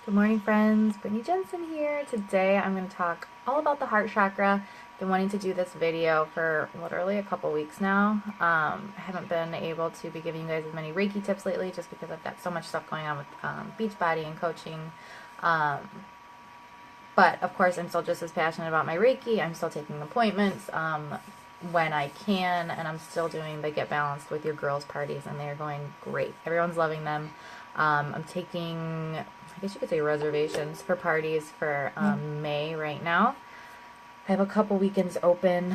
Good morning, friends. Brittany Jensen here. Today I'm going to talk all about the heart chakra. I've been wanting to do this video for literally a couple weeks now. I haven't been able to be giving you guys as many Reiki tips lately just because I've got so much stuff going on with Beachbody and coaching. But of course, I'm still just as passionate about my Reiki. I'm still taking appointments when I can, and I'm still doing the Get Balanced with Your Girls parties, and they're going great. Everyone's loving them. I'm taking, I guess you could say, reservations for parties for May right now. I have a couple weekends open.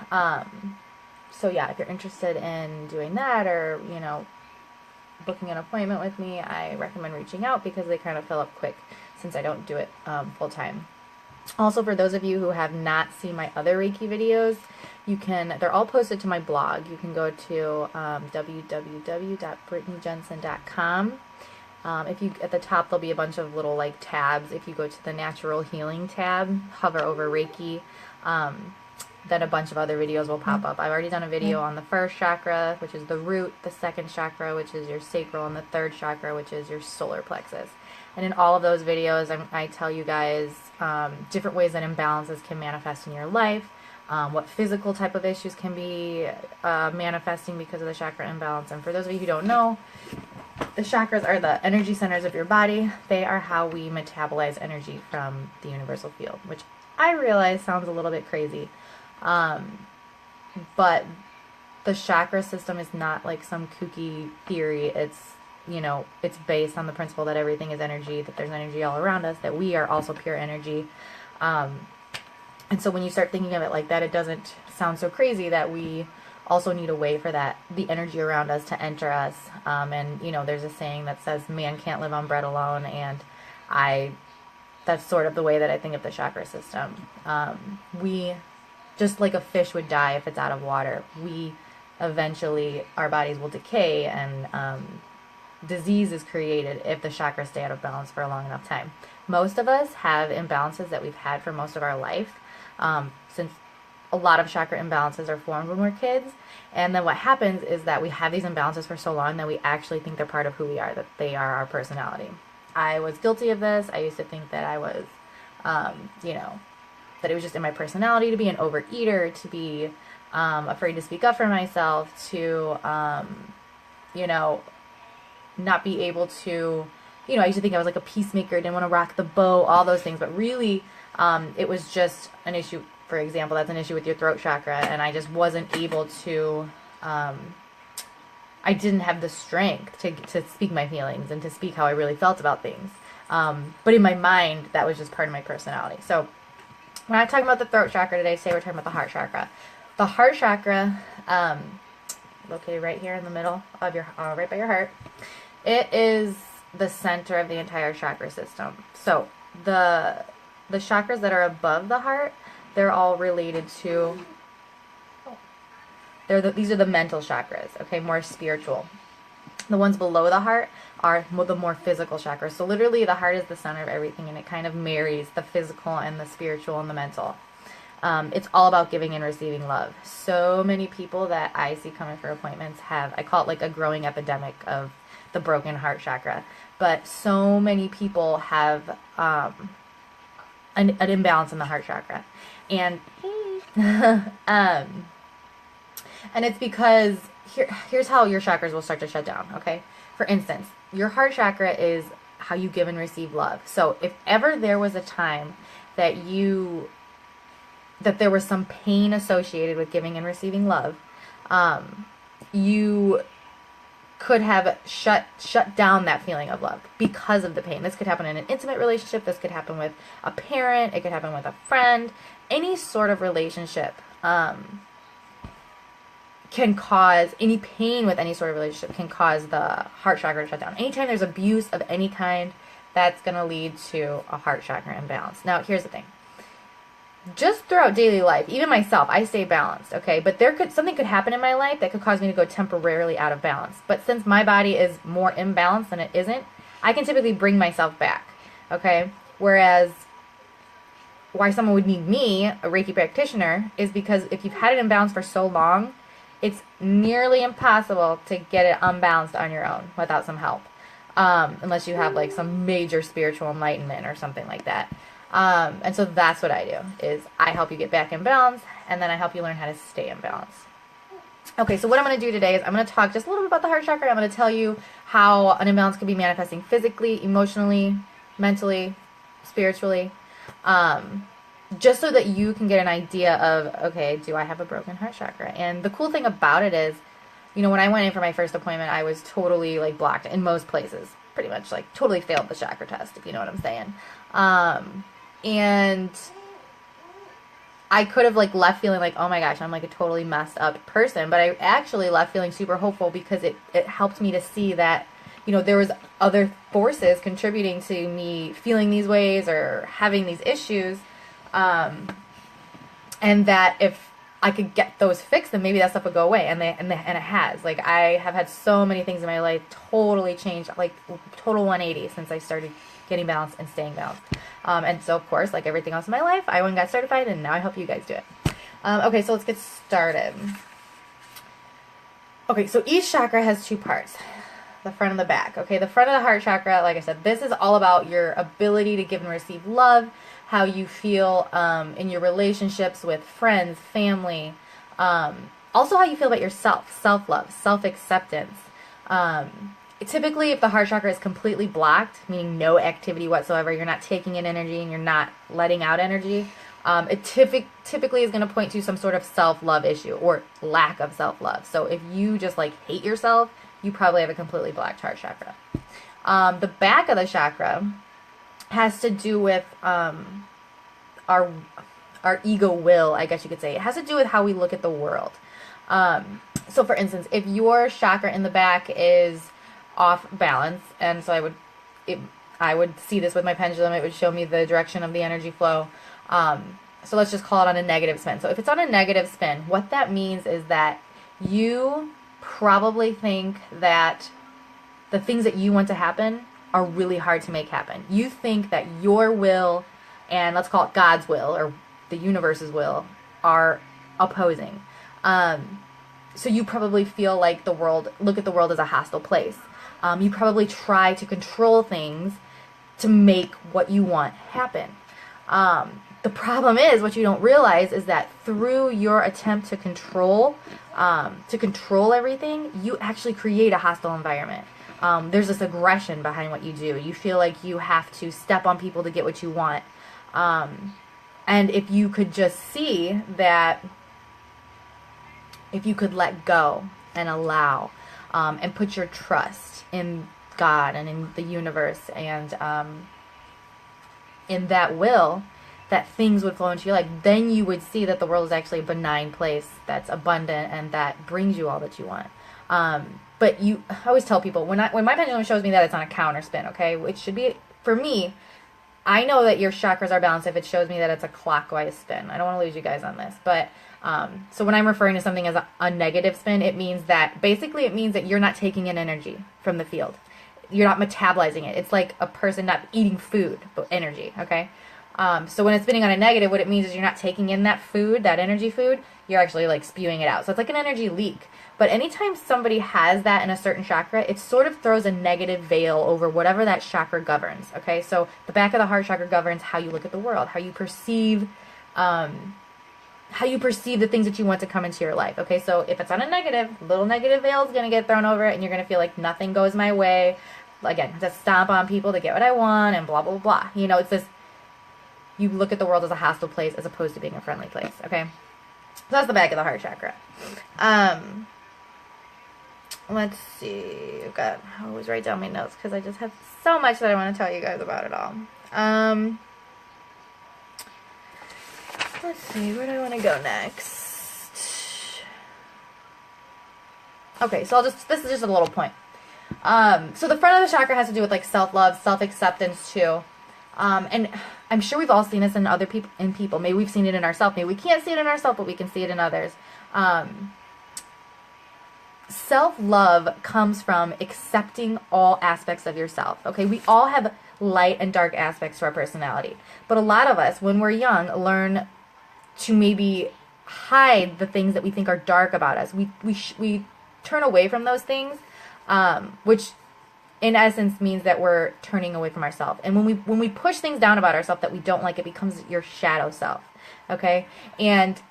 So yeah, if you're interested in doing that or, booking an appointment with me, I recommend reaching out because they kind of fill up quick since I don't do it full time. Also, for those of you who have not seen my other Reiki videos, they're all posted to my blog. You can go to www.brittanyjensen.com. At the top, there'll be a bunch of little tabs. If you go to the Natural Healing tab, hover over Reiki, then a bunch of other videos will pop up. I've already done a video on the first chakra, which is the root, the second chakra, which is your sacral, and the third chakra, which is your solar plexus. And in all of those videos, I tell you guys different ways that imbalances can manifest in your life, what physical type of issues can be manifesting because of the chakra imbalance. And for those of you who don't know, the chakras are the energy centers of your body. They are how we metabolize energy from the universal field, which I realize sounds a little bit crazy. But the chakra system is not like some kooky theory. It's based on the principle that everything is energy, that there's energy all around us, that we are also pure energy. And so when you start thinking of it like that, it doesn't sound so crazy that we also need a way for the energy around us to enter us. And there's a saying that says man can't live on bread alone, and that's sort of the way that I think of the chakra system. We, just like a fish would die if it's out of water, our bodies will decay, and disease is created if the chakras stay out of balance for a long enough time. Most of us have imbalances that we've had for most of our life, since a lot of chakra imbalances are formed when we're kids. And then what happens is that we have these imbalances for so long that we actually think they're part of who we are, that they are our personality. I was guilty of this. I used to think that I was, that it was just in my personality to be an overeater, to be afraid to speak up for myself, to, not be able to, I used to think I was like a peacemaker, didn't want to rock the boat, all those things. But really, it was just an issue. For example, that's an issue with your throat chakra, and I just wasn't able to, I didn't have the strength to speak my feelings and to speak how I really felt about things. But in my mind, that was just part of my personality. So when I'm talking about the throat chakra today, we're talking about the heart chakra. The heart chakra, located right here in the middle of your, right by your heart, it is the center of the entire chakra system. So the chakras that are above the heart, they're all related to, these are the mental chakras, okay, more spiritual. The ones below the heart are the more physical chakras. So literally the heart is the center of everything, and it kind of marries the physical and the spiritual and the mental. It's all about giving and receiving love. So many people that I see coming for appointments I call it like a growing epidemic of the broken heart chakra. But so many people have an imbalance in the heart chakra. And and it's because here's how your chakras will start to shut down, okay? For instance, your heart chakra is how you give and receive love. So if ever there was a time that there was some pain associated with giving and receiving love, you could have shut down that feeling of love because of the pain. This could happen in an intimate relationship. This could happen with a parent. It could happen with a friend. Any sort of relationship can cause, any pain with any sort of relationship can cause the heart chakra to shut down. Anytime there's abuse of any kind, that's going to lead to a heart chakra imbalance. Now, here's the thing. Just throughout daily life, even myself, I stay balanced, okay? But something could happen in my life that could cause me to go temporarily out of balance. But since my body is more imbalanced than it isn't, I can typically bring myself back, okay? Whereas why someone would need me, a Reiki practitioner, is because if you've had an imbalance for so long, it's nearly impossible to get it unbalanced on your own without some help. unless you have like some major spiritual enlightenment or something like that. And so that's what I do, is I help you get back in balance, and then I help you learn how to stay in balance. Okay, so what I'm going to do today is I'm going to talk just a little bit about the heart chakra. I'm going to tell you how an imbalance could be manifesting physically, emotionally, mentally, spiritually, just so that you can get an idea of, okay, do I have a broken heart chakra? And the cool thing about it is, you know, when I went in for my first appointment, I was totally like blocked in most places, pretty much like totally failed the chakra test, if you know what I'm saying. And I could have like left feeling like, oh my gosh, I'm like a totally messed up person, but I actually left feeling super hopeful because it helped me to see that, you know, there was other forces contributing to me feeling these ways or having these issues, and that if I could get those fixed, then maybe that stuff would go away, and it has. Like, I have had so many things in my life totally change, like total 180 since I started getting balanced and staying balanced. And so, of course, like everything else in my life, I went and got certified, and now I help you guys do it. Okay, so let's get started. Okay, so each chakra has two parts, the front and the back. Okay, the front of the heart chakra, like I said, this is all about your ability to give and receive love, how you feel in your relationships with friends, family, also how you feel about yourself, self-love, self-acceptance. Typically, if the heart chakra is completely blocked, meaning no activity whatsoever, you're not taking in energy and you're not letting out energy, it typically is going to point to some sort of self-love issue or lack of self-love. So if you just like hate yourself, you probably have a completely blocked heart chakra. The back of the chakra has to do with our ego will, I guess you could say. It has to do with how we look at the world. So for instance, if your chakra in the back is off balance, and so I would see this with my pendulum, it would show me the direction of the energy flow. So let's just call it on a negative spin. So if it's on a negative spin, what that means is that you probably think that the things that you want to happen are really hard to make happen. You think that your will and let's call it God's will or the universe's will are opposing. So you probably feel like look at the world as a hostile place. You probably try to control things to make what you want happen. The problem is, what you don't realize is that through your attempt to control everything, you actually create a hostile environment. There's this aggression behind what you do. You feel like you have to step on people to get what you want. And if you could just see that, if you could let go and allow, and put your trust in God and in the universe and in that will, that things would flow into your life, then you would see that the world is actually a benign place that's abundant and that brings you all that you want. But I always tell people, when my pendulum shows me that it's on a counter spin, okay, which should be, for me, I know that your chakras are balanced if it shows me that it's a clockwise spin. I don't want to lose you guys on this, but so when I'm referring to something as a negative spin, it means that you're not taking in energy from the field. You're not metabolizing it. It's like a person not eating food, but energy, okay? So when it's spinning on a negative, what it means is you're not taking in that food, that energy food, you're actually like spewing it out. So it's like an energy leak. But anytime somebody has that in a certain chakra, it sort of throws a negative veil over whatever that chakra governs, okay? So the back of the heart chakra governs how you look at the world, how you perceive the things that you want to come into your life, okay? So if it's on a negative, little negative veil is going to get thrown over it, and you're going to feel like nothing goes my way. Again, just stomp on people to get what I want, and blah, blah, blah. You know, it's this, you look at the world as a hostile place as opposed to being a friendly place, okay? So that's the back of the heart chakra. Let's see. I always write down my notes because I just have so much that I want to tell you guys about it all. Let's see, where do I want to go next? Okay, so this is just a little point. So the front of the chakra has to do with like self-love, self-acceptance too. And I'm sure we've all seen this in other people, Maybe we've seen it in ourselves. Maybe we can't see it in ourselves, but we can see it in others. Self-love comes from accepting all aspects of yourself. Okay, we all have light and dark aspects to our personality. But a lot of us, when we're young, learn to maybe hide the things that we think are dark about us. We turn away from those things, which in essence means that we're turning away from ourselves. And when we push things down about ourselves that we don't like, it becomes your shadow self. Okay? And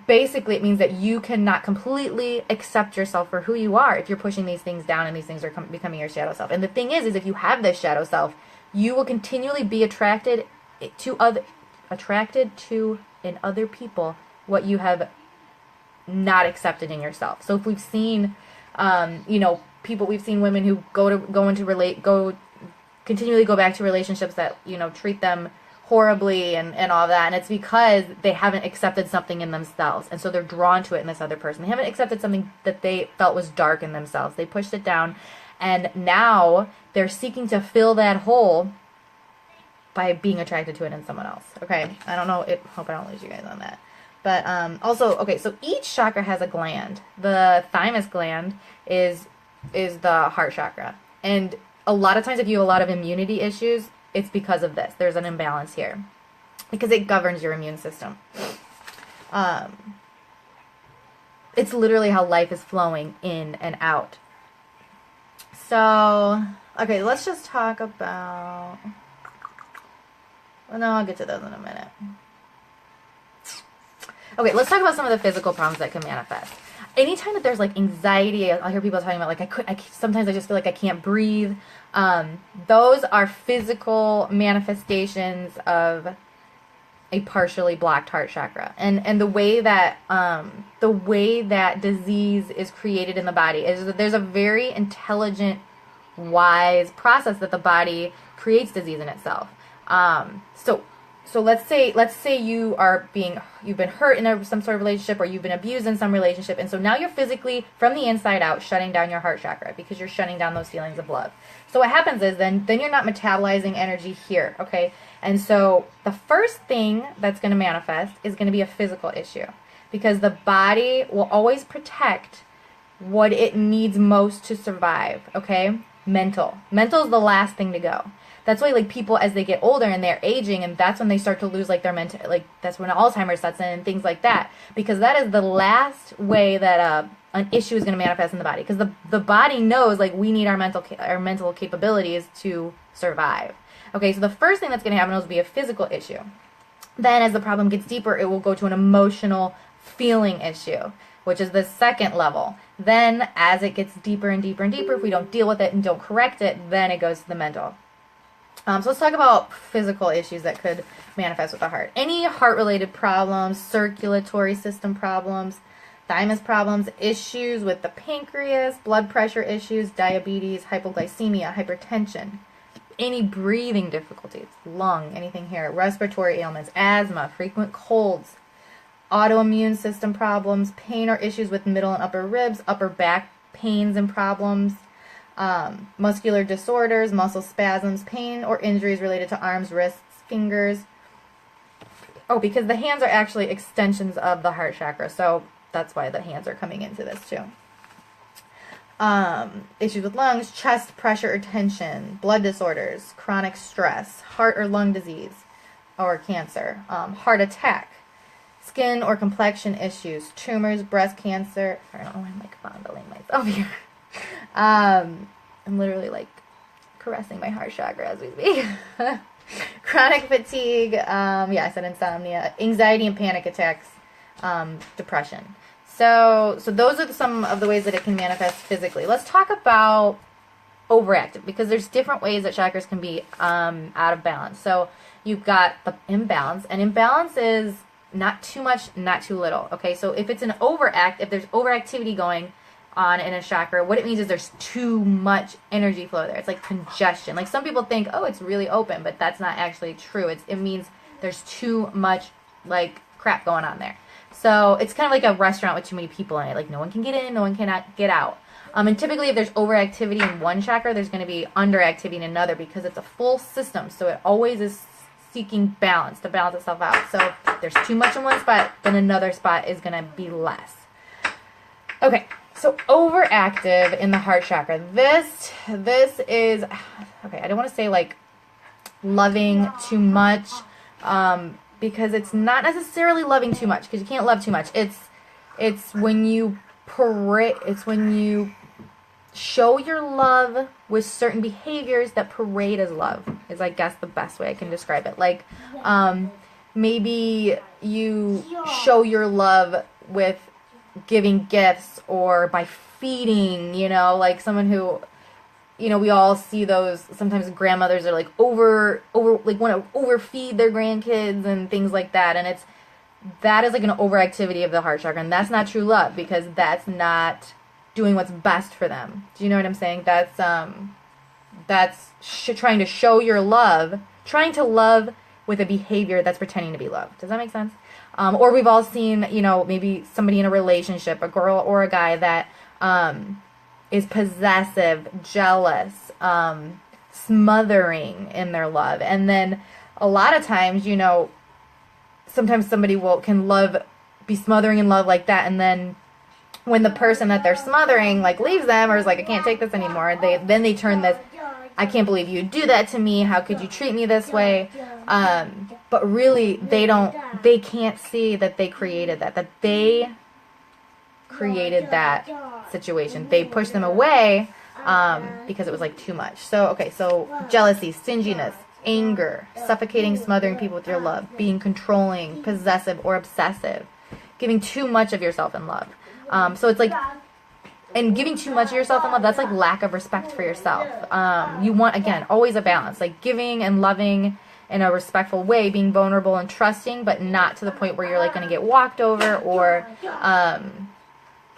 basically it means that you cannot completely accept yourself for who you are if you're pushing these things down and these things are becoming your shadow self. And the thing is if you have this shadow self, you will continually be attracted to in other people what you have not accepted in yourself. So if we've seen we've seen women who continually go back to relationships that, treat them horribly and all that, and it's because they haven't accepted something in themselves, and so they're drawn to it in this other person. They haven't accepted something that they felt was dark in themselves. They pushed it down, and now they're seeking to fill that hole by being attracted to it in someone else. Okay, I don't know. Hope I don't lose you guys on that. But also, okay, so each chakra has a gland. The thymus gland is the heart chakra, and a lot of times if you have a lot of immunity issues, it's because of this. There's an imbalance here because it governs your immune system. It's literally how life is flowing in and out. So, okay, let's just talk about... Well, no, I'll get to those in a minute. Okay, let's talk about some of the physical problems that can manifest. Anytime that there's like anxiety, I'll hear people talking about like sometimes I just feel like I can't breathe. Those are physical manifestations of a partially blocked heart chakra. And the way that disease is created in the body is that there's a very intelligent, wise process that the body creates disease in itself. So let's say you've been hurt in some sort of relationship, or you've been abused in some relationship, and so now you're physically, from the inside out, shutting down your heart chakra because you're shutting down those feelings of love. So what happens is then you're not metabolizing energy here, okay? And so the first thing that's going to manifest is going to be a physical issue, because the body will always protect what it needs most to survive, okay? Mental is the last thing to go. That's why, like, people, as they get older and they're aging, and that's when they start to lose, like, their mental, like, that's when Alzheimer's sets in and things like that. Because that is the last way that an issue is going to manifest in the body. Because the body knows, like, we need our mental capabilities to survive. Okay, so the first thing that's going to happen will be a physical issue. Then, as the problem gets deeper, it will go to an emotional feeling issue, which is the second level. Then, as it gets deeper and deeper and deeper, if we don't deal with it and don't correct it, then it goes to the mental. So let's talk about physical issues that could manifest with the heart. Any heart-related problems, circulatory system problems, thymus problems, issues with the pancreas, blood pressure issues, diabetes, hypoglycemia, hypertension, any breathing difficulties, lung, anything here, respiratory ailments, asthma, frequent colds, autoimmune system problems, pain or issues with middle and upper ribs, upper back pains and problems, muscular disorders, muscle spasms, pain or injuries related to arms, wrists, fingers. Oh, because the hands are actually extensions of the heart chakra, so that's why the hands are coming into this too. Issues with lungs, chest pressure or tension, blood disorders, chronic stress, heart or lung disease or cancer, heart attack, skin or complexion issues, tumors, breast cancer. I don't know why I'm like fondling myself here. I'm literally like caressing my heart chakra as we speak. Chronic fatigue, I said insomnia, anxiety and panic attacks, depression. So those are some of the ways that it can manifest physically. Let's talk about overactive, because there's different ways that chakras can be out of balance. So you've got the imbalance, and imbalance is not too much, not too little. Okay, so if there's overactivity going on in a chakra, what it means is there's too much energy flow there. It's like congestion. Like some people think, oh, it's really open, but that's not actually true. It means there's too much like crap going on there. So it's kind of like a restaurant with too many people in it. Like no one can get in, no one cannot get out. And typically if there's overactivity in one chakra, there's going to be underactivity in another, because it's a full system. So it always is seeking balance to balance itself out. So if there's too much in one spot, then another spot is going to be less. Okay. So overactive in the heart chakra. This is, okay, I don't want to say like loving too much, because it's not necessarily loving too much, because you can't love too much. It's when you show your love with certain behaviors that parade as love, is I guess the best way I can describe it. Like, maybe you show your love with giving gifts or by feeding, you know, like someone who, you know, we all see those, sometimes grandmothers are like like want to overfeed their grandkids and things like that. And that is like an overactivity of the heart chakra. And that's not true love, because that's not doing what's best for them. Do you know what I'm saying? That's trying to show your love, trying to love with a behavior that's pretending to be love. Does that make sense? Or we've all seen, you know, maybe somebody in a relationship, a girl or a guy that is possessive, jealous, smothering in their love. And then a lot of times, you know, sometimes somebody can be smothering in love like that, and then when the person that they're smothering like leaves them or is like, I can't take this anymore, they turn this, I can't believe you do that to me, how could you treat me this way? But really they can't see that they created that they created that situation. They pushed them away because it was like too much. So jealousy, stinginess, anger, suffocating, smothering people with your love, being controlling, possessive, or obsessive, giving too much of yourself in love. So it's like, and giving too much of yourself in love, that's like lack of respect for yourself. You want, again, always a balance, like giving and loving in a respectful way, being vulnerable and trusting, but not to the point where you're like going to get walked over or,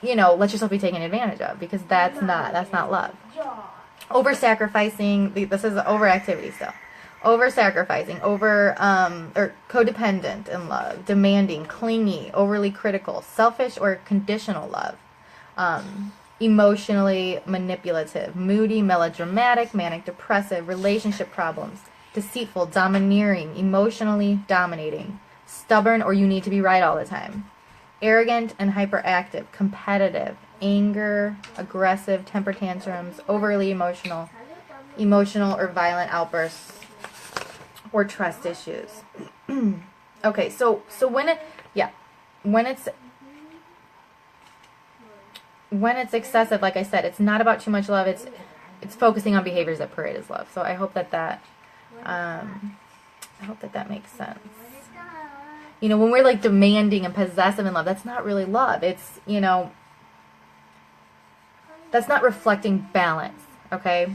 you know, let yourself be taken advantage of, because that's not love. Over-sacrificing, this is overactivity still. Over-sacrificing, or codependent in love, demanding, clingy, overly critical, selfish or conditional love, emotionally manipulative, moody, melodramatic, manic depressive, relationship problems, deceitful, domineering, emotionally dominating, stubborn or you need to be right all the time, arrogant and hyperactive, competitive, anger, aggressive, temper tantrums, overly emotional or violent outbursts, or trust issues. Okay, so when it's excessive, like I said, it's not about too much love. It's focusing on behaviors that parade as love. So I hope that makes sense. You know, when we're like demanding and possessive in love, that's not really love. It's, you know, that's not reflecting balance. Okay.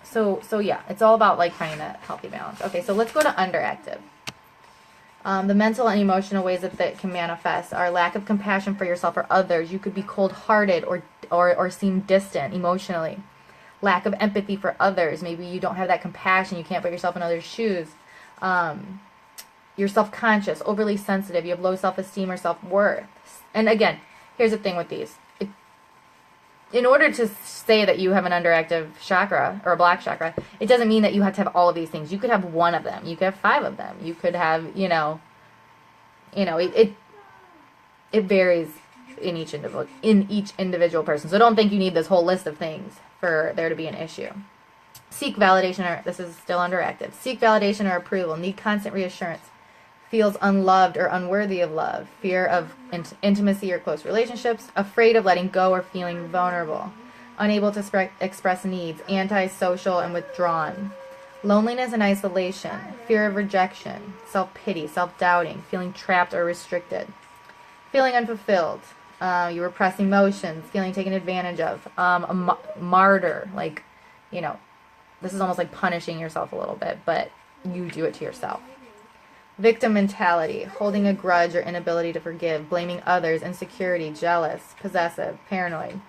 So yeah, it's all about like finding that healthy balance. Okay, so let's go to underactive. The mental and emotional ways that can manifest are lack of compassion for yourself or others. You could be cold-hearted or seem distant emotionally. Lack of empathy for others. Maybe you don't have that compassion. You can't put yourself in others' shoes. You're self-conscious, overly sensitive. You have low self-esteem or self-worth. And again, here's the thing with these. In order to say that you have an underactive chakra or a black chakra, it doesn't mean that you have to have all of these things. You could have one of them. You could have 5 of them. You could have, it varies in each individual person. So don't think you need this whole list of things for there to be an issue. Seek validation, this is still underactive. Seek validation or approval. Need constant reassurance. Feels unloved or unworthy of love, fear of intimacy or close relationships, afraid of letting go or feeling vulnerable, unable to express needs, antisocial and withdrawn, loneliness and isolation, fear of rejection, self-pity, self-doubting, feeling trapped or restricted, feeling unfulfilled, you repress emotions, feeling taken advantage of, a martyr, like, this is almost like punishing yourself a little bit, but you do it to yourself. Victim mentality, holding a grudge or inability to forgive, blaming others, insecurity, jealous, possessive, paranoid,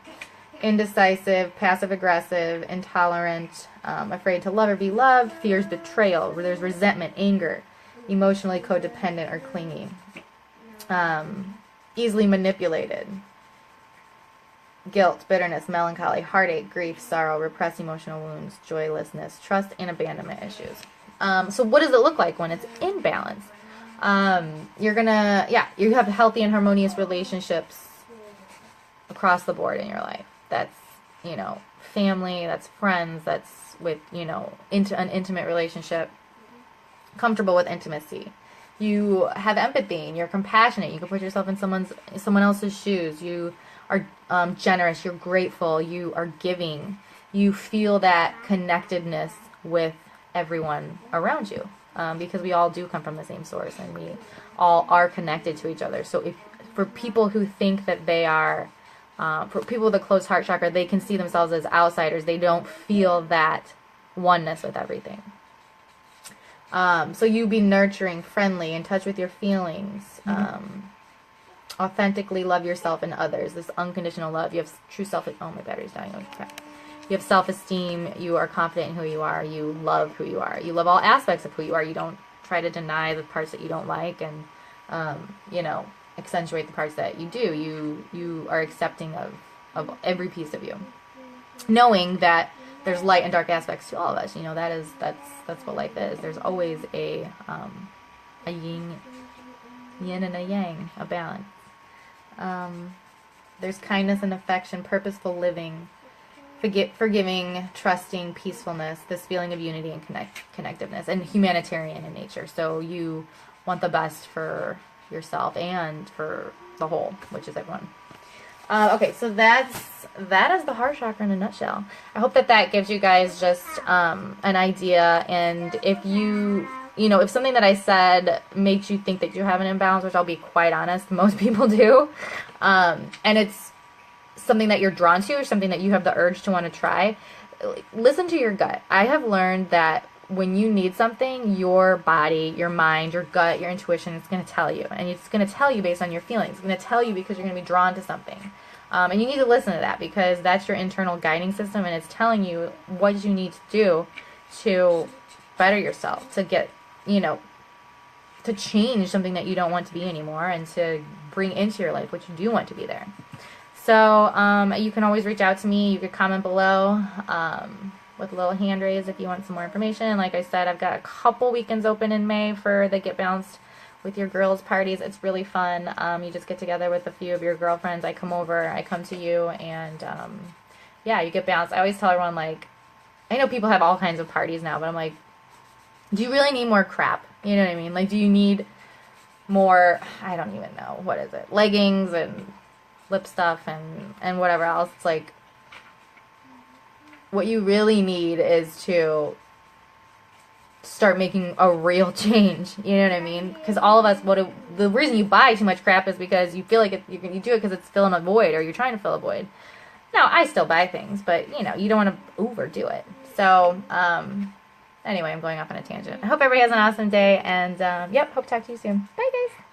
indecisive, passive-aggressive, intolerant, afraid to love or be loved, fears betrayal, where there's resentment, anger, emotionally codependent or clingy, easily manipulated, guilt, bitterness, melancholy, heartache, grief, sorrow, repressed emotional wounds, joylessness, trust and abandonment issues. So what does it look like when it's in balance? You have healthy and harmonious relationships across the board in your life. That's, family, that's friends, that's with, into an intimate relationship, comfortable with intimacy. You have empathy and you're compassionate. You can put yourself in someone else's shoes. You are generous, you're grateful, you are giving, you feel that connectedness with everyone around you, because we all do come from the same source, and we all are connected to each other. So if for people who think that they are, for people with a closed heart chakra, they can see themselves as outsiders. They don't feel that oneness with everything. So you be nurturing, friendly, in touch with your feelings, authentically love yourself and others. This unconditional love. You have true self. Oh, my battery's dying. Okay. You have self-esteem. You are confident in who you are. You love who you are. You love all aspects of who you are. You don't try to deny the parts that you don't like, and accentuate the parts that you do. You are accepting of every piece of you, knowing that there's light and dark aspects to all of us. That's what life is. There's always a yin and a yang, a balance. There's kindness and affection, purposeful living, forgiving, trusting, peacefulness, this feeling of unity and connectiveness, and humanitarian in nature. So you want the best for yourself and for the whole, which is everyone. Okay, so that is the heart chakra in a nutshell. I hope that gives you guys just an idea, and if if something that I said makes you think that you have an imbalance, which I'll be quite honest, most people do, and it's something that you're drawn to, or something that you have the urge to want to try, listen to your gut. I have learned that when you need something, your body, your mind, your gut, your intuition, it's going to tell you. And it's going to tell you based on your feelings. It's going to tell you because you're going to be drawn to something. And you need to listen to that, because that's your internal guiding system, and it's telling you what you need to do to better yourself, to get, to change something that you don't want to be anymore, and to bring into your life what you do want to be there. So you can always reach out to me. You could comment below with a little hand raise if you want some more information. Like I said, I've got a couple weekends open in May for the Get Balanced with Your Girls parties. It's really fun. You just get together with a few of your girlfriends. I come over, I come to you, and you get balanced. I always tell everyone, I know people have all kinds of parties now, but I'm like, do you really need more crap? You know what I mean? Do you need more, I don't even know, what is it? Leggings and lip stuff and whatever else. It's what you really need is to start making a real change. You know what I mean? Because all of us, the reason you buy too much crap is because you feel like you do it because it's filling a void, or you're trying to fill a void. Now, I still buy things, but you don't want to overdo it. So, anyway, I'm going off on a tangent. I hope everybody has an awesome day, and hope to talk to you soon. Bye, guys.